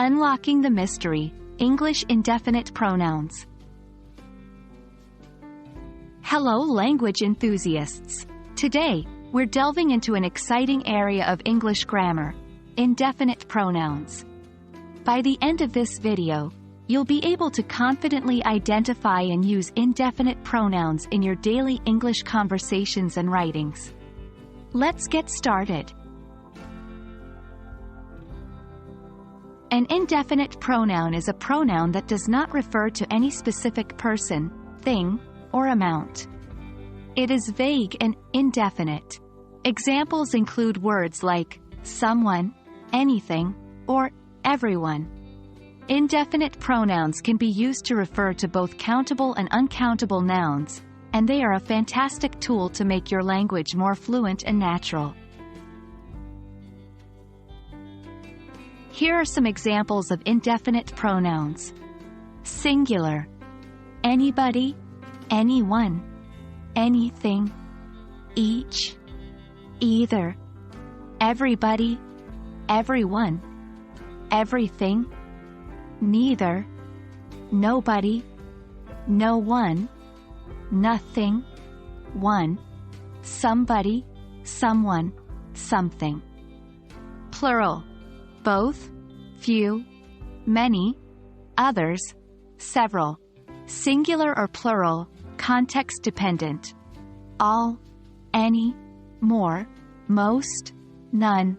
Unlocking the mystery, English indefinite pronouns. Hello language enthusiasts! Today, we're delving into an exciting area of English grammar, indefinite pronouns. By the end of this video, you'll be able to confidently identify and use indefinite pronouns in your daily English conversations and writings. Let's get started. An indefinite pronoun is a pronoun that does not refer to any specific person, thing, or amount. It is vague and indefinite. Examples include words like someone, anything, or everyone. Indefinite pronouns can be used to refer to both countable and uncountable nouns, and they are a fantastic tool to make your language more fluent and natural. Here are some examples of indefinite pronouns. Singular: anybody, anyone, anything, each, either, everybody, everyone, everything, neither, nobody, no one, nothing, one, somebody, someone, something. Plural: both, few, many, others, several. Singular or plural, context dependent: all, any, more, most, none,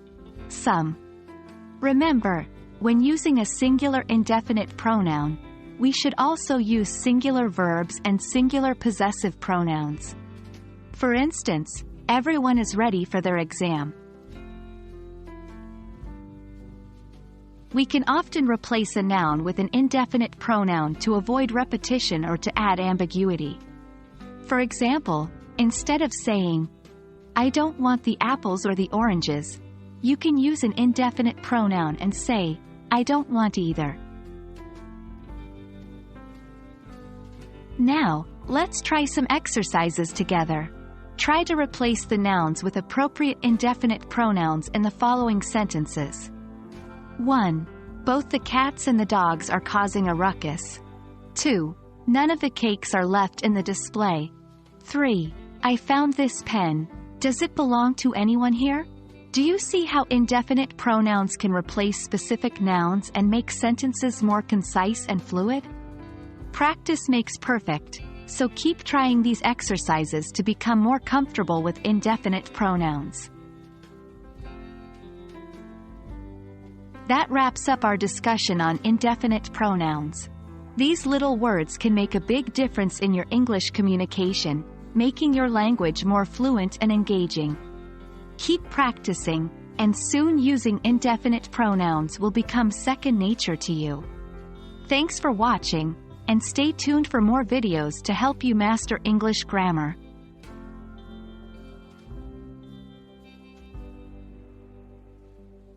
some. Remember, when using a singular indefinite pronoun, we should also use singular verbs and singular possessive pronouns. For instance, everyone is ready for their exam. We can often replace a noun with an indefinite pronoun to avoid repetition or to add ambiguity. For example, instead of saying, "I don't want the apples or the oranges," you can use an indefinite pronoun and say, "I don't want either." Now, let's try some exercises together. Try to replace the nouns with appropriate indefinite pronouns in the following sentences. 1. Both the cats and the dogs are causing a ruckus. 2. None of the cakes are left in the display. 3. I found this pen. Does it belong to anyone here? Do you see how indefinite pronouns can replace specific nouns and make sentences more concise and fluid? Practice makes perfect, so keep trying these exercises to become more comfortable with indefinite pronouns. That wraps up our discussion on indefinite pronouns. These little words can make a big difference in your English communication, making your language more fluent and engaging. Keep practicing, and soon using indefinite pronouns will become second nature to you. Thanks for watching, and stay tuned for more videos to help you master English grammar.